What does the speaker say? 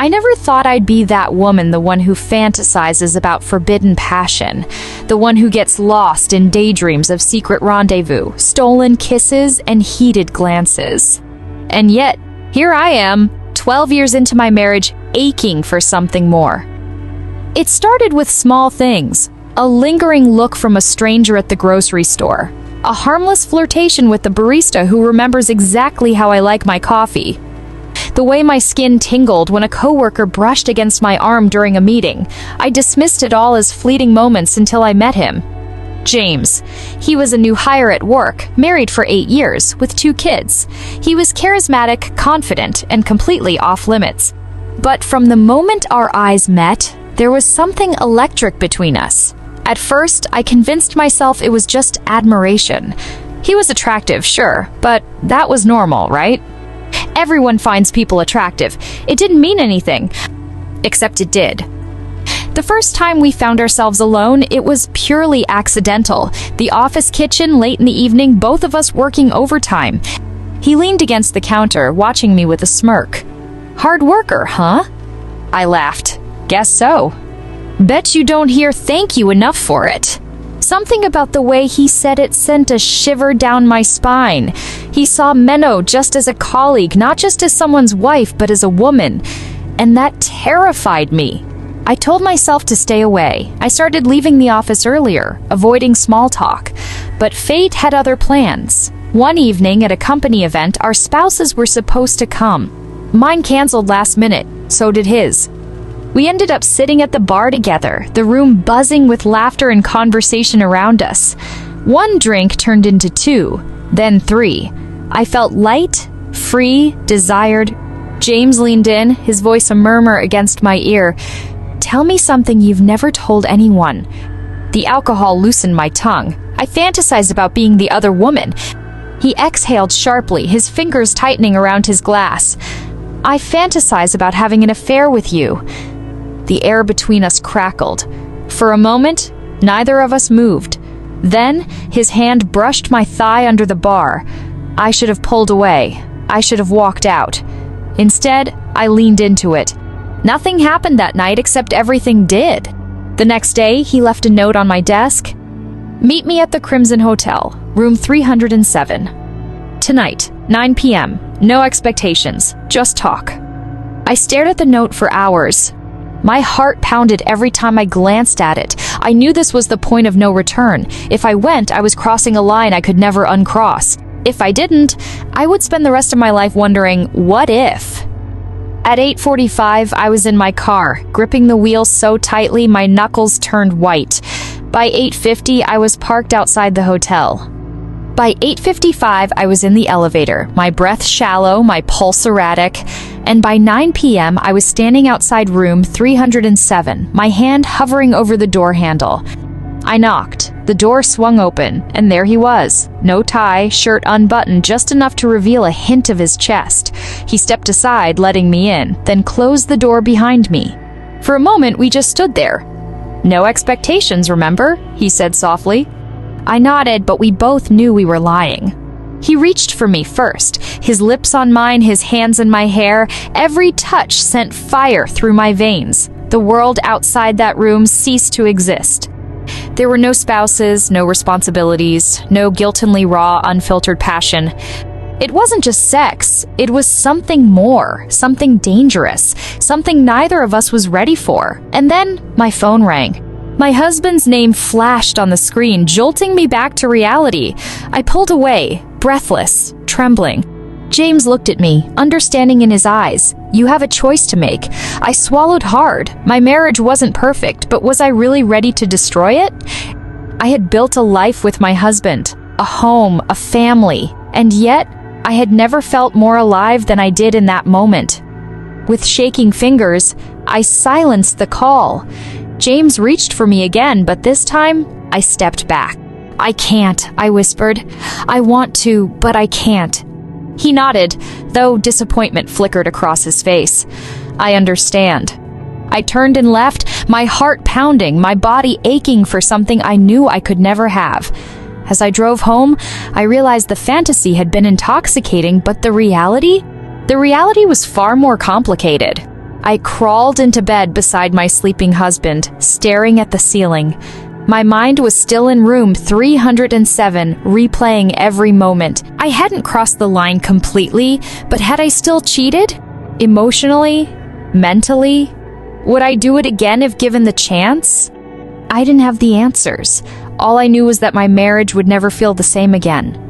I never thought I'd be that woman, the one who fantasizes about forbidden passion, the one who gets lost in daydreams of secret rendezvous, stolen kisses, and heated glances. And yet, here I am, 12 years into my marriage, aching for something more. It started with small things: a lingering look from a stranger at the grocery store, a harmless flirtation with the barista who remembers exactly how I like my coffee, the way my skin tingled when a coworker brushed against my arm during a meeting. I dismissed it all as fleeting moments until I met him. James. He was a new hire at work, married for 8 years, with 2 kids. He was charismatic, confident, and completely off-limits. But from the moment our eyes met, there was something electric between us. At first, I convinced myself it was just admiration. He was attractive, sure, but that was normal, right? Everyone finds people attractive. It didn't mean anything. Except it did. The first time we found ourselves alone, it was purely accidental. The office kitchen, late in the evening, both of us working overtime. He leaned against the counter, watching me with a smirk. "Hard worker, huh?" I laughed. "Guess so. Bet you don't hear thank you enough for it." Something about the way he said it sent a shiver down my spine. He saw Menno just as a colleague, not just as someone's wife, but as a woman. And that terrified me. I told myself to stay away. I started leaving the office earlier, avoiding small talk. But fate had other plans. One evening at a company event, our spouses were supposed to come. Mine canceled last minute, so did his. We ended up sitting at the bar together, the room buzzing with laughter and conversation around us. One drink turned into 2, then 3. I felt light, free, desired. James leaned in, his voice a murmur against my ear. "Tell me something you've never told anyone." The alcohol loosened my tongue. I fantasized about being the other woman. He exhaled sharply, his fingers tightening around his glass. "I fantasize about having an affair with you." The air between us crackled. For a moment, neither of us moved. Then, his hand brushed my thigh under the bar. I should have pulled away. I should have walked out. Instead, I leaned into it. Nothing happened that night except everything did. The next day, he left a note on my desk. "Meet me at the Crimson Hotel, room 307. Tonight, 9 p.m. No expectations, just talk." I stared at the note for hours. My heart pounded every time I glanced at it. I knew this was the point of no return. If I went, I was crossing a line I could never uncross. If I didn't, I would spend the rest of my life wondering, what if? At 8:45, I was in my car, gripping the wheel so tightly my knuckles turned white. By 8:50, I was parked outside the hotel. By 8:55, I was in the elevator, my breath shallow, my pulse erratic, and by 9 p.m., I was standing outside room 307, my hand hovering over the door handle. I knocked. The door swung open, and there he was. No tie, shirt unbuttoned, just enough to reveal a hint of his chest. He stepped aside, letting me in, then closed the door behind me. For a moment, we just stood there. "No expectations, remember?" he said softly. I nodded, but we both knew we were lying. He reached for me first, his lips on mine, his hands in my hair. Every touch sent fire through my veins. The world outside that room ceased to exist. There were no spouses, no responsibilities, no guiltily raw, unfiltered passion. It wasn't just sex, it was something more, something dangerous, something neither of us was ready for. And then my phone rang. My husband's name flashed on the screen, jolting me back to reality. I pulled away, breathless, trembling. James looked at me, understanding in his eyes. "You have a choice to make." I swallowed hard. My marriage wasn't perfect, but was I really ready to destroy it? I had built a life with my husband, a home, a family, and yet I had never felt more alive than I did in that moment. With shaking fingers, I silenced the call. James reached for me again, but this time, I stepped back. "I can't," I whispered. "I want to, but I can't." He nodded, though disappointment flickered across his face. "I understand." I turned and left, my heart pounding, my body aching for something I knew I could never have. As I drove home, I realized the fantasy had been intoxicating, but the reality? The reality was far more complicated. I crawled into bed beside my sleeping husband, staring at the ceiling. My mind was still in room 307, replaying every moment. I hadn't crossed the line completely, but had I still cheated? Emotionally? Mentally? Would I do it again if given the chance? I didn't have the answers. All I knew was that my marriage would never feel the same again.